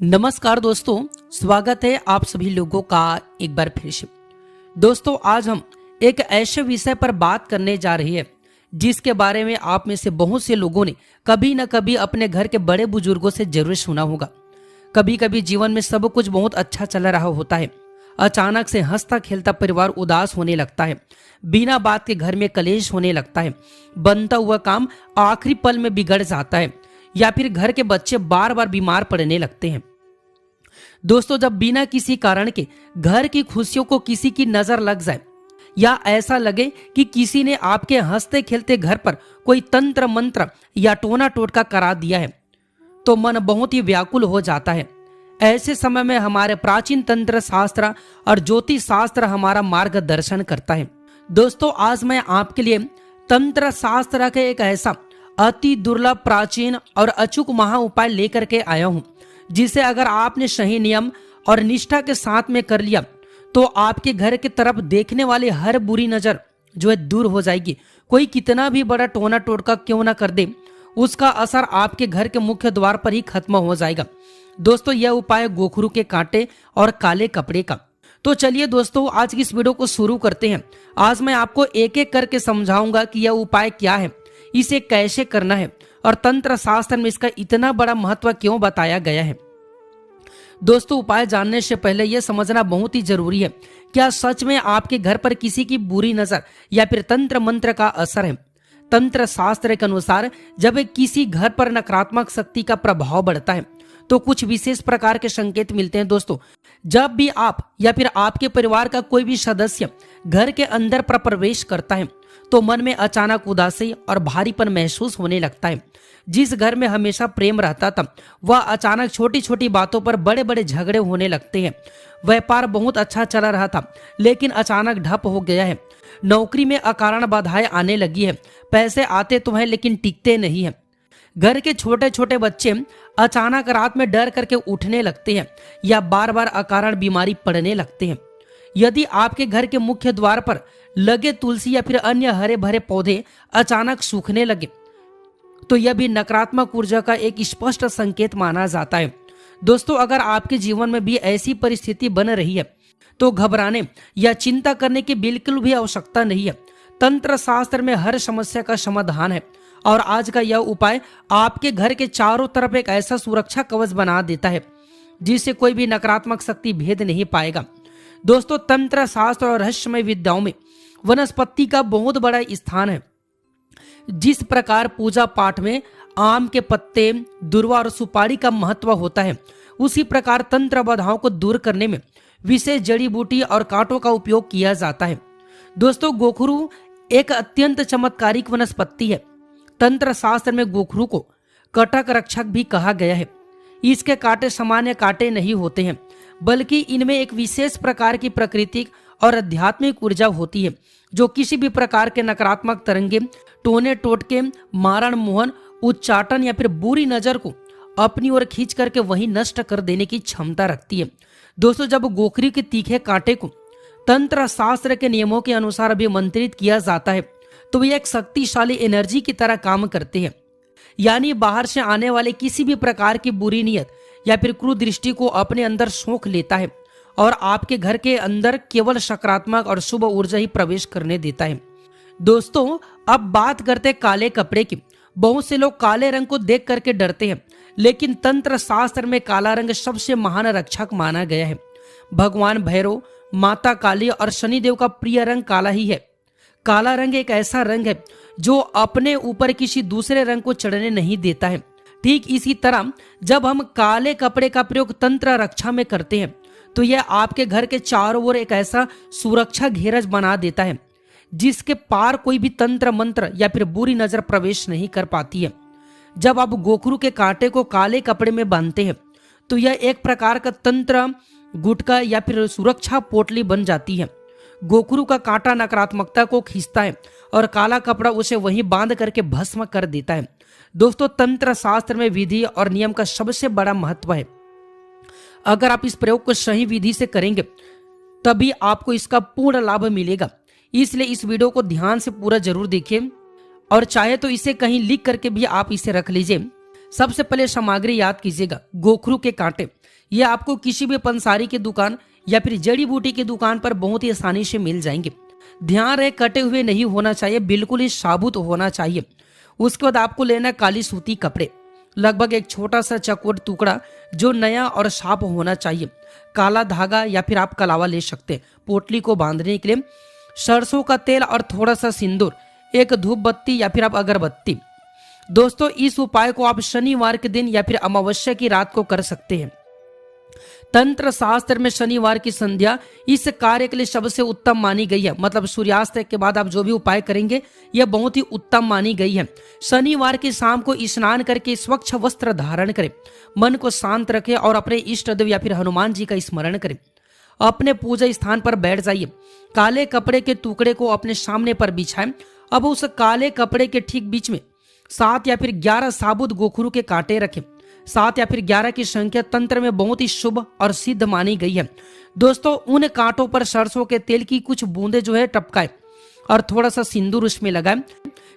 नमस्कार दोस्तों, स्वागत है आप सभी लोगों का एक बार फिर से। दोस्तों, आज हम एक ऐसे विषय पर बात करने जा रहे हैं जिसके बारे में आप में से बहुत से लोगों ने कभी न कभी अपने घर के बड़े बुजुर्गों से जरूर सुना होगा। कभी कभी जीवन में सब कुछ बहुत अच्छा चल रहा होता है, अचानक से हंसता खेलता परिवार उदास होने लगता है, बिना बात के घर में कलेश होने लगता है, बनता हुआ काम आखिरी पल में बिगड़ जाता है या फिर घर के बच्चे बार बार बीमार पड़ने लगते हैं। दोस्तों, जब बिना किसी कारण के घर की खुशियों को किसी की नजर लग जाए या ऐसा लगे कि किसी ने आपके हंसते खेलते घर पर कोई तंत्र मंत्र या टोना टोटका करा दिया है, तो मन बहुत ही व्याकुल हो जाता है। ऐसे समय में हमारे प्राचीन तंत्र शास्त्र और ज्योतिष शास्त्र हमारा मार्गदर्शन करता है। दोस्तों, आज मैं आपके लिए तंत्र शास्त्र के एक ऐसा अति दुर्लभ, प्राचीन और अचूक महा उपाय लेकर के आया हूं, जिसे अगर आपने सही नियम और निष्ठा के साथ में कर लिया तो आपके घर की तरफ देखने वाली हर बुरी नजर जो है दूर हो जाएगी। कोई कितना भी बड़ा टोना टोटका क्यों ना कर दे, उसका असर आपके घर के मुख्य द्वार पर ही खत्म हो जाएगा। दोस्तों, यह उपाय गोखरू के कांटे और काले कपड़े का। तो चलिए दोस्तों, आज की इस वीडियो को शुरू करते हैं। आज मैं आपको एक एक करके समझाऊंगा कि यह उपाय क्या है, इसे कैसे करना है और तंत्र शास्त्र में इसका इतना बड़ा महत्व क्यों बताया गया है। दोस्तों, उपाय जानने से पहले यह समझना बहुत ही जरूरी है, क्या सच में आपके घर पर किसी की बुरी नजर या फिर तंत्र मंत्र का असर है। तंत्र शास्त्र के अनुसार जब किसी घर पर नकारात्मक शक्ति का प्रभाव बढ़ता है तो कुछ विशेष प्रकार के संकेत मिलते हैं। दोस्तों, जब भी आप या फिर आपके परिवार का कोई भी सदस्य घर के अंदर प्रवेश करता है तो मन में अचानक उदासी और भारीपन महसूस होने लगता है। जिस घर में हमेशा प्रेम रहता था वह अचानक छोटी छोटी बातों पर बड़े बड़े झगड़े होने लगते हैं। व्यापार बहुत अच्छा चल रहा था लेकिन अचानक ठप हो गया है। नौकरी में अकारण बाधाएं आने लगी है, पैसे आते तो हैं लेकिन टिकते नहीं है। घर के छोटे छोटे बच्चे अचानक रात में डर करके उठने लगते हैं या बार बार अकारण बीमारी पड़ने लगते हैं। यदि आपके घर के मुख्य द्वार पर लगे तुलसी या फिर अन्य हरे भरे पौधे अचानक सूखने लगे तो यह भी नकारात्मक ऊर्जा का एक स्पष्ट संकेत माना जाता है। दोस्तों, अगर आपके जीवन में भी ऐसी परिस्थिति बन रही है तो घबराने या चिंता करने की बिल्कुल भी आवश्यकता नहीं है। तंत्र शास्त्र में हर समस्या का समाधान है और आज का यह उपाय आपके घर के चारों तरफ एक ऐसा सुरक्षा कवच बना देता है जिससे कोई भी नकारात्मक शक्ति भेद नहीं पाएगा। दोस्तों, तंत्र शास्त्र और रहस्यमय विद्याओं में वनस्पति का बहुत बड़ा स्थान है। जिस प्रकार पूजा पाठ में आम के पत्ते, दुर्वा और सुपारी का महत्व होता है, उसी प्रकार तंत्र बाधाओं को दूर करने में विशेष जड़ी बूटी और कांटों का उपयोग किया जाता है। दोस्तों, गोखरू एक अत्यंत चमत्कारिक वनस्पति है। तंत्र शास्त्र में गोखरू को कटक रक्षक भी कहा गया है। इसके कांटे सामान्य कांटे नहीं होते हैं, बल्कि इनमें एक विशेष प्रकार की प्राकृतिक और आध्यात्मिक ऊर्जा होती है जो किसी भी प्रकार के नकारात्मक तरंगे, टोने टोटके, मारण मोहन, उच्चाटन या फिर बुरी नजर को अपनी ओर खींच करके वहीं नष्ट कर देने की क्षमता रखती है। दोस्तों, जब गोखरी के तीखे कांटे को तंत्र शास्त्र के नियमों के अनुसार अभिमंत्रित किया जाता है तो ये एक शक्तिशाली एनर्जी की तरह काम करते हैं, यानी बाहर से आने वाले किसी भी प्रकार की बुरी नीयत या फिर कुदृष्टि को अपने अंदर सोख लेता है और आपके घर के अंदर केवल सकारात्मक और शुभ ऊर्जा ही प्रवेश करने देता है। दोस्तों, अब बात करते हैं काले कपड़े की। बहुत से लोग काले रंग को देख करके डरते हैं, लेकिन तंत्र शास्त्र में काला रंग सबसे महान रक्षक माना गया है। भगवान भैरव, माता काली और शनिदेव का प्रिय रंग काला ही है। काला रंग एक ऐसा रंग है जो अपने ऊपर किसी दूसरे रंग को चढ़ने नहीं देता है। ठीक इसी तरह जब हम काले कपड़े का प्रयोग तंत्र रक्षा में करते हैं तो यह आपके घर के चारों ओर एक ऐसा सुरक्षा घेरज बना देता है जिसके पार कोई भी तंत्र मंत्र या फिर बुरी नजर प्रवेश नहीं कर पाती है। जब आप गोखरू के कांटे को काले कपड़े में बांधते हैं तो यह एक प्रकार का तंत्र गुटका या फिर सुरक्षा पोटली बन जाती है। गोखरू का कांटा नकारात्मकता को खींचता है और काला कपड़ा उसे वहीं बांध करके भस्म कर देता है। दोस्तों, तंत्र शास्त्र में विधि और नियम का सबसे बड़ा महत्व है। अगर आप इस प्रयोग को सही विधि से करेंगे तभी आपको इसका पूर्ण लाभ मिलेगा। इसलिए इस वीडियो को ध्यान से पूरा जरूर देखिए और चाहे तो इसे कहीं लिख करके भी आप इसे रख लीजिए। सबसे पहले सामग्री याद कीजिएगा, गोखरू के कांटे। ये आपको किसी भी पंसारी की दुकान या फिर जड़ी बूटी की दुकान पर बहुत ही आसानी से मिल जाएंगे। ध्यान रहे कटे हुए नहीं होना चाहिए, बिल्कुल ही साबुत होना चाहिए। उसके बाद आपको लेना काली सूती कपड़े, लगभग एक छोटा सा चौकोर टुकड़ा जो नया और साफ होना चाहिए। काला धागा या फिर आप कलावा ले सकते हैं पोटली को बांधने के लिए। सरसों का तेल और थोड़ा सा सिंदूर, एक धूप बत्ती या फिर आप अगरबत्ती। दोस्तों इस उपाय को आप शनिवार के दिन या फिर अमावस्या की रात को कर सकते हैं। तंत्र शास्त्र में शनिवार की संध्या इस कार्य के लिए सबसे उत्तम मानी गई है। मतलब सूर्यास्त के बाद आप जो भी उपाय करेंगे यह बहुत ही उत्तम मानी गई है। शनिवार की शाम को स्नान करके स्वच्छ वस्त्र धारण करें, मन को शांत रखें और अपने इष्ट देव या फिर हनुमान जी का स्मरण करें। अपने पूजा स्थान पर बैठ जाइए, काले कपड़े के टुकड़े को अपने सामने पर बिछाएं। अब उस काले कपड़े के ठीक बीच में 7 या फिर 11 साबुत गोखरू के कांटे रखें। 7 या फिर 11 की संख्या तंत्र में बहुत ही शुभ और सिद्ध मानी गई है। दोस्तों उन कांटों पर सरसों के तेल की कुछ बूंदे जो है टपकाएं और थोड़ा सा सिंदूर उसमें लगाएं।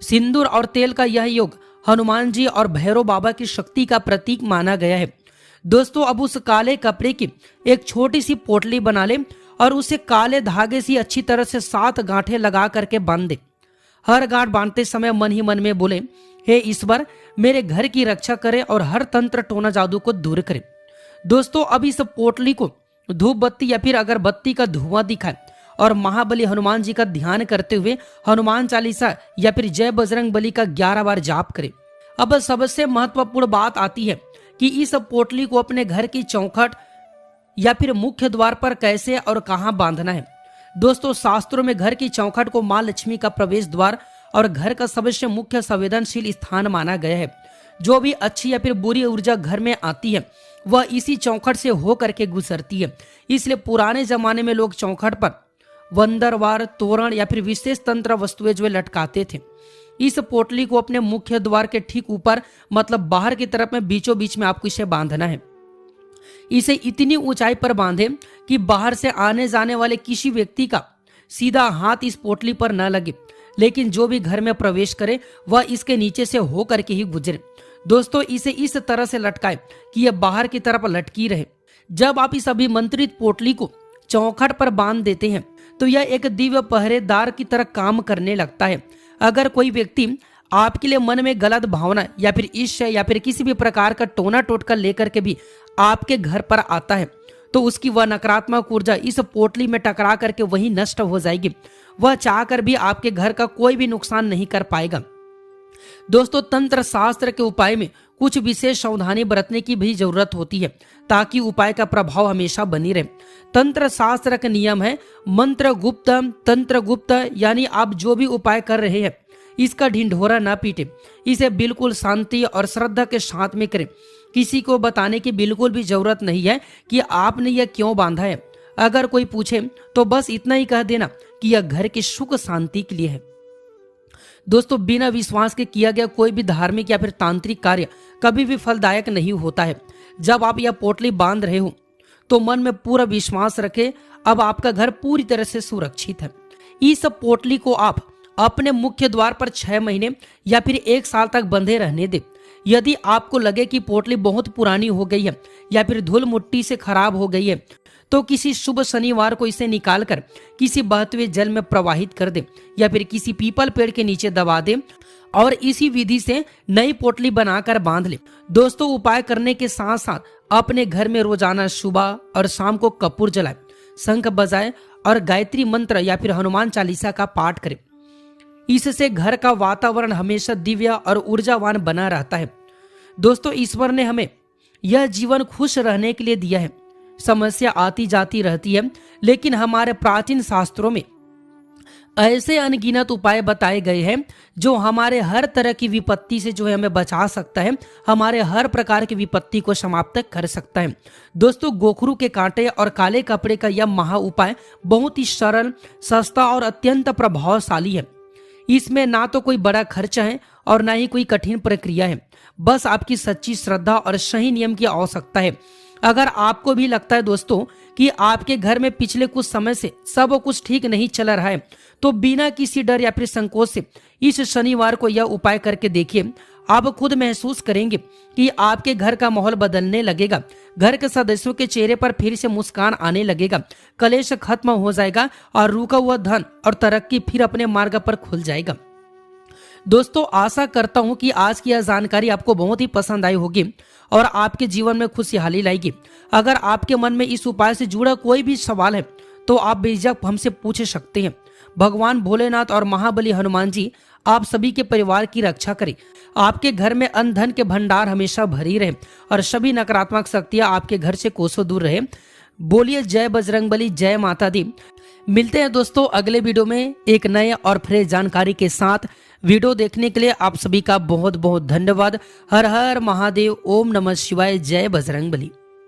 सिंदूर और तेल का यह योग हनुमान जी और भैरव बाबा की शक्ति का प्रतीक माना गया है। दोस्तों अब उस काले कपड़े की एक छोटी सी पोटली बना लें और उसे काले धागे से अच्छी तरह से 7 गांठें लगा करके बांध दें। हर गांठ बांधते समय मन ही मन में बोले, हे ईश्वर मेरे घर की रक्षा करे और हर तंत्र टोना जादू को दूर करे। दोस्तों अब इस पोटली को धूप बत्ती या फिर अगरबत्ती का धुआं दिखाएं और महाबली हनुमान जी का ध्यान करते हुए हनुमान चालीसा या फिर जय बजरंग बली का 11 बार जाप करें। अब सबसे महत्वपूर्ण बात आती है कि इस पोटली को अपने घर की चौखट या फिर मुख्य द्वार पर कैसे और कहां बांधना है। दोस्तों शास्त्रों में घर की चौखट को मां लक्ष्मी का प्रवेश द्वार और घर का सबसे मुख्य संवेदनशील स्थान माना गया है। जो भी अच्छी या फिर बुरी ऊर्जा घर में आती है वह इसी चौखट से हो करके गुजरती है। इसलिए पुराने जमाने में लोग चौखट पर वंदरवार, तोरण या फिर विशेष तंत्र वस्तुएं जो लटकाते थे। इस पोटली को अपने मुख्य द्वार के ठीक ऊपर मतलब बाहर की तरफ में बीचों बीच में आपको इसे बांधना है। इसे इतनी ऊंचाई पर बांधे कि बाहर से आने जाने वाले किसी व्यक्ति का सीधा हाथ इस पोटली पर न लगे, लेकिन जो भी घर में प्रवेश करे वह इसके नीचे से हो करके ही गुजरे। दोस्तों इसे इस तरह से लटकाए कि यह बाहर की तरफ लटकी रहे। जब आप इस अभिमंत्रित पोटली को चौखट पर बांध देते हैं तो यह एक दिव्य पहरेदार की तरह काम करने लगता है। अगर कोई व्यक्ति आपके लिए मन में गलत भावना या फिर ईर्ष्या या फिर किसी भी प्रकार का टोना टोटका लेकर के भी आपके घर पर आता है तो उसकी वह नकारात्मक ऊर्जा इस पोटली में टकरा करके वही नष्ट हो जाएगी। वह चाहकर भी आपके घर का कोई भी नुकसान नहीं कर पाएगा। दोस्तों तंत्र शास्त्र के उपाय में कुछ विशेष सावधानी बरतने की भी जरूरत होती है ताकि उपाय का प्रभाव हमेशा बनी रहे। तंत्र शास्त्र का नियम है मंत्र गुप्त तंत्र गुप्त, यानी आप जो भी उपाय कर रहे हैं इसका ढिंढोरा ना पीटे। इसे बिल्कुल शांति और श्रद्धा के साथ में करें। किसी को बताने की बिल्कुल भी जरूरत नहीं है कि आपने यह क्यों बांधा है। अगर कोई पूछे तो बस इतना ही कह देना कि यह घर की सुख शांति के लिए है। दोस्तों बिना विश्वास के किया गया कोई भी धार्मिक या फिर तांत्रिक कार्य कभी भी फलदायक नहीं होता है। जब आप यह पोटली बांध रहे हो तो मन में पूरा विश्वास रखें, अब आपका घर पूरी तरह से सुरक्षित है। इस पोटली को आप अपने मुख्य द्वार पर 6 महीने या फिर 1 साल तक बंधे रहने दें। यदि आपको लगे कि पोटली बहुत पुरानी हो गई है या फिर धूल मिट्टी से खराब हो गई है तो किसी शुभ शनिवार को इसे निकालकर किसी बहते हुए जल में प्रवाहित कर दे या फिर किसी पीपल पेड़ के नीचे दबा दे और इसी विधि से नई पोटली बनाकर बांध ले। दोस्तों उपाय करने के साथ साथ अपने घर में रोजाना सुबह और शाम को कपूर जलाए, शंख बजाए और गायत्री मंत्र या फिर हनुमान चालीसा का पाठ करें। इससे घर का वातावरण हमेशा दिव्य और ऊर्जावान बना रहता है। दोस्तों ईश्वर ने हमें यह जीवन खुश रहने के लिए दिया है। समस्या आती जाती रहती है, लेकिन हमारे प्राचीन शास्त्रों में ऐसे अनगिनत उपाय बताए गए हैं जो हमारे हर तरह की विपत्ति से जो है हमें बचा सकता है, हमारे हर प्रकार की विपत्ति को समाप्त कर सकता है। दोस्तों गोखरू के कांटे और काले कपड़े का यह महा उपाय बहुत ही सरल, सस्ता और अत्यंत प्रभावशाली है। इसमें ना तो कोई बड़ा खर्चा है और ना ही कोई कठिन प्रक्रिया है, बस आपकी सच्ची श्रद्धा और सही नियम की आवश्यकता है। अगर आपको भी लगता है दोस्तों कि आपके घर में पिछले कुछ समय से सब कुछ ठीक नहीं चल रहा है, तो बिना किसी डर या फिर संकोच से इस शनिवार को यह उपाय करके देखिए। आप खुद महसूस करेंगे कि आपके घर का माहौल बदलने लगेगा, घर के सदस्यों के चेहरे पर फिर से मुस्कान आने लगेगा, कलेश खत्म हो जाएगा और रुका हुआ धन और तरक्की फिर अपने मार्ग पर खुल जाएगा। दोस्तों, आशा करता हूं कि आज की यह जानकारी आपको बहुत ही पसंद आई होगी और आपके जीवन में खुशहाली लाएगी। अगर आपके मन में इस उपाय से जुड़ा कोई भी सवाल है तो आप बेझिझक हमसे पूछ सकते हैं। भगवान भोलेनाथ और महाबली हनुमान जी आप सभी के परिवार की रक्षा करें। आपके घर में अन्न धन के भंडार हमेशा भरी रहे और सभी नकारात्मक शक्तियां आपके घर से कोसों दूर रहे। बोलिए जय बजरंगबली, जय माता दी। मिलते हैं दोस्तों अगले वीडियो में एक नए और फ्रेश जानकारी के साथ। वीडियो देखने के लिए आप सभी का बहुत बहुत धन्यवाद। हर हर महादेव, ओम नमः शिवाय, जय बजरंगबली।